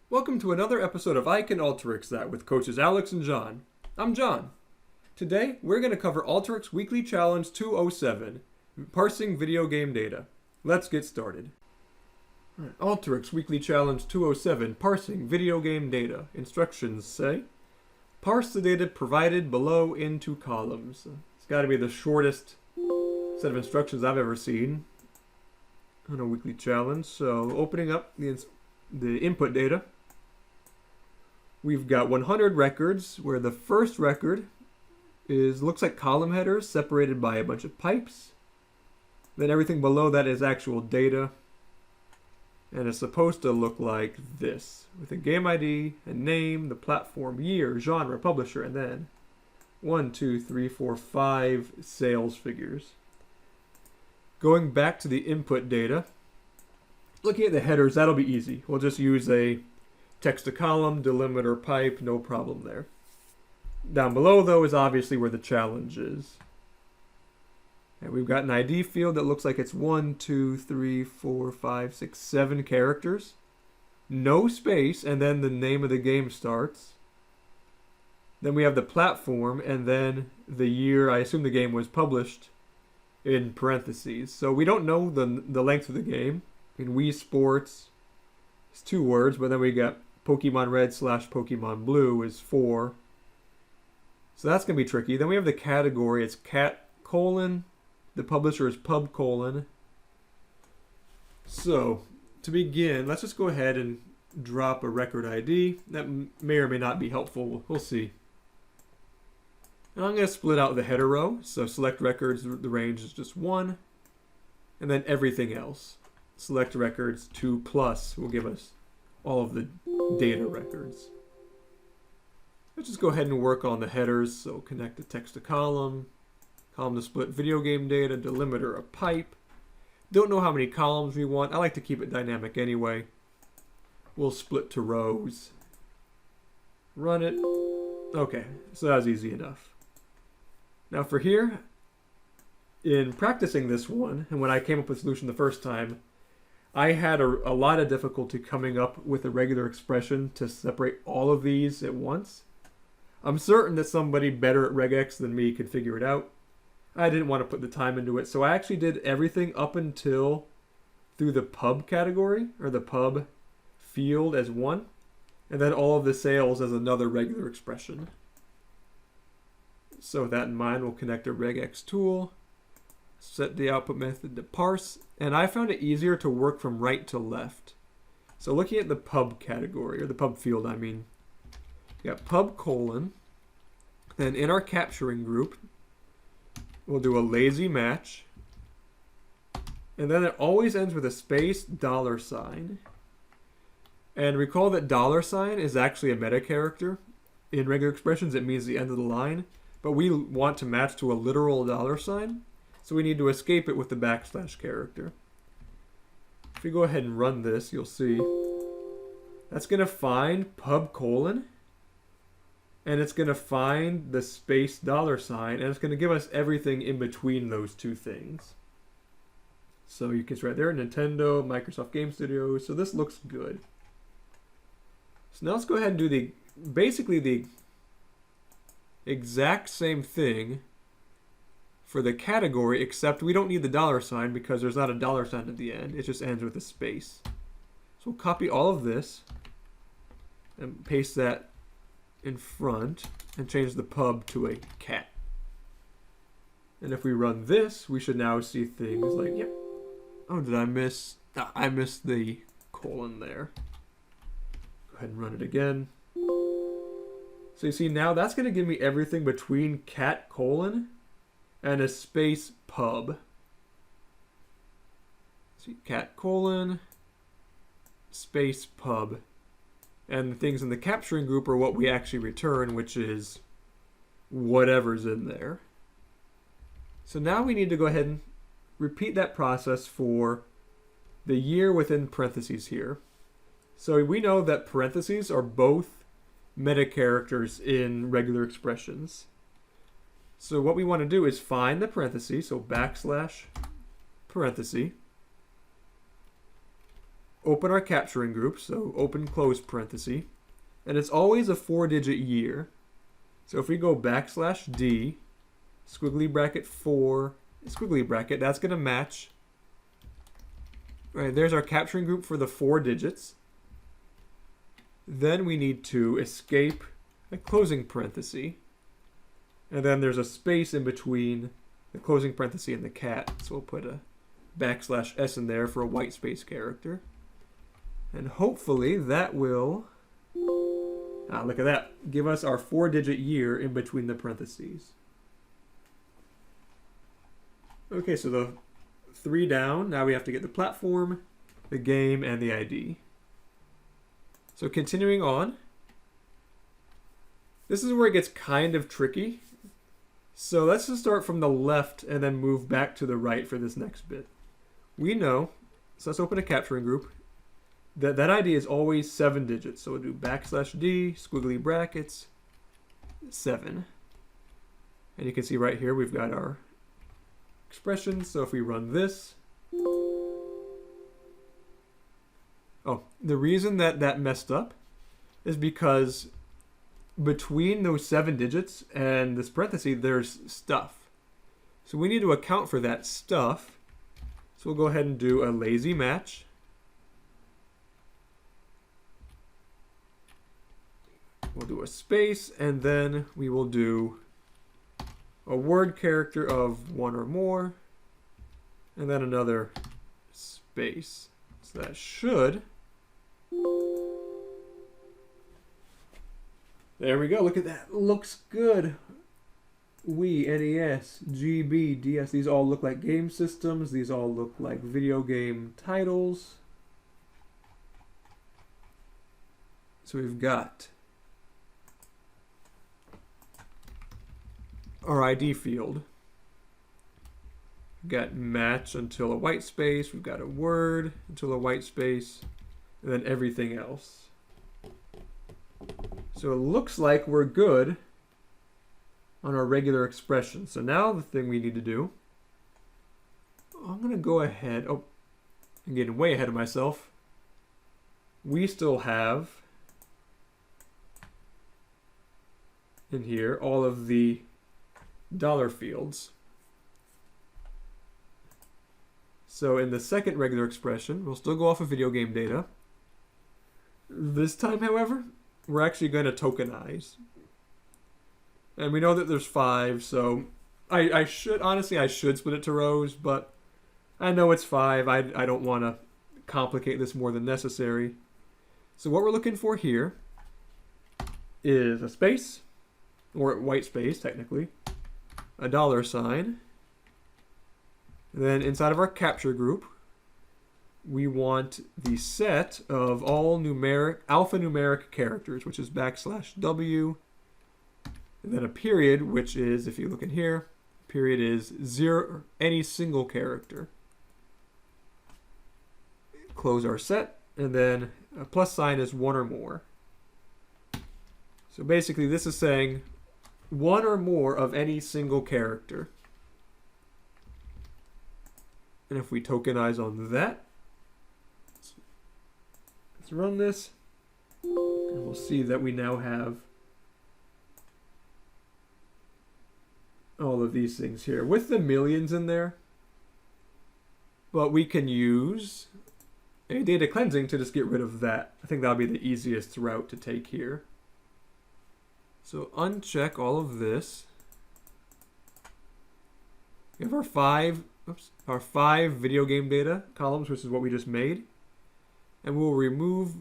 Welcome to another episode of I Can Alteryx That with coaches Alex and John. I'm John. Today, we're going to cover Alteryx Weekly Challenge 207, Parsing Video Game Data. Let's get started. Alteryx Weekly Challenge 207, Parsing Video Game Data. Instructions say, parse the data provided below into columns. It's got to be the shortest set of instructions I've ever seen on a weekly challenge. So, opening up the input data, we've got 100 records where the first record looks like column headers separated by a bunch of pipes. Then everything below that is actual data, and it's supposed to look like this with a game ID, a name, the platform, year, genre, publisher, and then 1, 2, 3, 4, 5 sales figures. Going back to the input data, looking at the headers, that'll be easy. We'll just use a text to column, delimiter pipe, no problem there. Down below, though, is obviously where the challenge is. And we've got an ID field that looks like it's 1, 2, 3, 4, 5, 6, 7 characters. No space, and then the name of the game starts. Then we have the platform, and then the year. I assume the game was published in parentheses. So we don't know the length of the game. In Wii Sports, it's 2 words, but then we got Pokemon Red / Pokemon Blue is 4. So that's going to be tricky. Then we have the category. It's cat : the publisher is pub : So to begin, let's just go ahead and drop a record ID. That may or may not be helpful. We'll see. And I'm going to split out the header row. So select records, the range is just 1. And then everything else. Select records 2+ will give us all of the data records. Let's just go ahead and work on the headers. So connect the text to column to split video game data, delimiter a pipe. Don't know how many columns we want. I like to keep it dynamic anyway. We'll split to rows. Run it. Okay, so that was easy enough. Now for here, in practicing this one, and when I came up with a solution the first time, I had a lot of difficulty coming up with a regular expression to separate all of these at once. I'm certain that somebody better at regex than me could figure it out. I didn't want to put the time into it, so I actually did everything up until through the pub category, or the pub field as one, and then all of the sales as another regular expression. So with that in mind, we'll connect a regex tool, set the output method to parse, and I found it easier to work from right to left. So looking at the pub category, or the pub field, I mean, we got pub : then in our capturing group, we'll do a lazy match, and then it always ends with a space $. And recall that $sign is actually a meta character. In regular expressions, it means the end of the line, but we want to match to a literal $sign. So we need to escape it with the / character. If we go ahead and run this, you'll see that's going to find pub : and it's going to find the space $sign, and it's going to give us everything in between those two things. So you can see right there, Nintendo, Microsoft Game Studios. So this looks good. So now let's go ahead and do basically the exact same thing for the category, except we don't need the $sign because there's not a $sign at the end. It just ends with a space. So we'll copy all of this and paste that in front and change the pub to a cat. And if we run this, we should now see things like, yep. Oh, did I miss? I missed the colon there. Go ahead and run it again. So you see now that's going to give me everything between cat : and a space pub. See, cat : space pub. And the things in the capturing group are what we actually return, which is whatever's in there. So now we need to go ahead and repeat that process for the year within parentheses here. So we know that parentheses are both meta characters in regular expressions. So what we want to do is find the parentheses, so / parenthesis, open our capturing group, so open close parenthesis, and it's always a 4-digit year. So if we go \D, squiggly bracket 4, squiggly bracket, that's going to match. Right, there's our capturing group for the 4 digits. Then we need to escape a closing parenthesis. And then there's a space in between the closing parenthesis and the cat. So we'll put a \S in there for a white space character. And hopefully that will, look at that, give us our 4-digit year in between the parentheses. Okay, so the 3 down, now we have to get the platform, the game, and the ID. So continuing on, this is where it gets kind of tricky. So let's just start from the left and then move back to the right for this next bit. We know, so let's open a capturing group, that ID is always 7 digits. So we'll do \D, squiggly brackets, 7. And you can see right here we've got our expression. So if we run this, the reason that messed up is because between those 7 digits and this parenthesis, there's stuff. So we need to account for that stuff. So we'll go ahead and do a lazy match. We'll do a space, and then we will do a word character of 1 or more, and then another space. So that should... There we go. Look at that. Looks good. Wii, NES, GB, DS. These all look like game systems. These all look like video game titles. So we've got our ID field. We've got match until a white space. We've got a word until a white space. And then everything else. So it looks like we're good on our regular expression. So now the thing we need to do, I'm going to go ahead. Oh, I'm getting way ahead of myself. We still have in here all of the dollar fields. So in the second regular expression, we'll still go off of video game data. This time, however, we're actually going to tokenize. And we know that there's 5, so I should split it to rows, but I know it's 5. I don't want to complicate this more than necessary. So what we're looking for here is a space, or white space technically, a $sign, and then inside of our capture group, we want the set of all alphanumeric characters, which is \W, and then a period, which is, if you look in here, period is 0, any single character. Close our set, and then a +sign is 1 or more. So basically this is saying 1 or more of any single character. And if we tokenize on that, let's run this, and we'll see that we now have all of these things here with the millions in there. But we can use a data cleansing to just get rid of that. I think that'll be the easiest route to take here. So uncheck all of this. We have our five video game data columns, which is what we just made. And we'll remove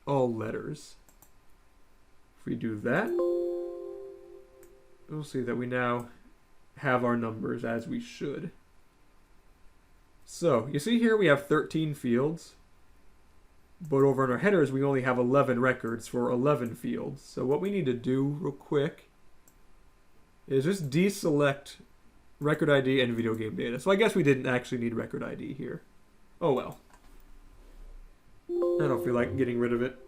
all letters. If we do that, we'll see that we now have our numbers as we should. So you see here we have 13 fields, but over in our headers we only have 11 records for 11 fields. So what we need to do real quick is just deselect record ID and video game data. So I guess we didn't actually need record ID here. Oh well. I don't feel like getting rid of it.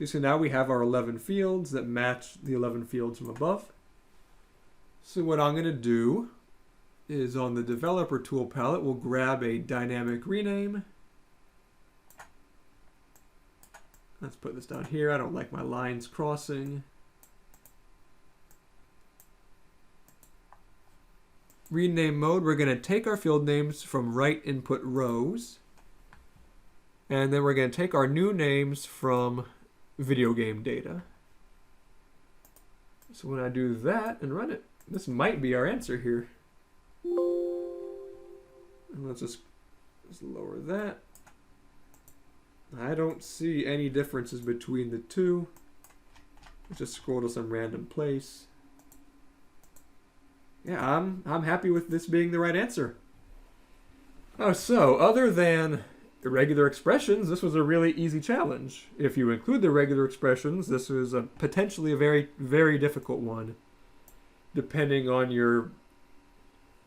So now we have our 11 fields that match the 11 fields from above. So what I'm going to do is on the developer tool palette, we'll grab a dynamic rename. Let's put this down here. I don't like my lines crossing. Rename mode, we're going to take our field names from right input rows. And then we're going to take our new names from video game data. So when I do that and run it, this might be our answer here. And let's just lower that. I don't see any differences between the two. Let's just scroll to some random place. Yeah, I'm happy with this being the right answer. Oh, so other than irregular expressions, this was a really easy challenge. If you include the regular expressions, this is potentially a very, very difficult one, depending on your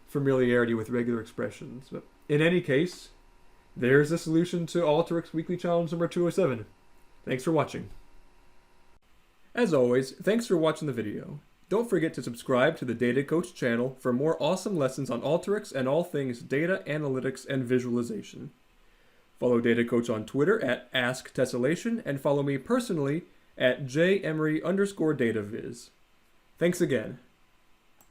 familiarity with regular expressions. But in any case, there's the solution to Alteryx Weekly Challenge number 207. Thanks for watching. As always, thanks for watching the video. Don't forget to subscribe to the Data Coach channel for more awesome lessons on Alteryx and all things data analytics and visualization. Follow Data Coach on Twitter at AskTessellation and follow me personally at jemery_dataviz. Thanks again.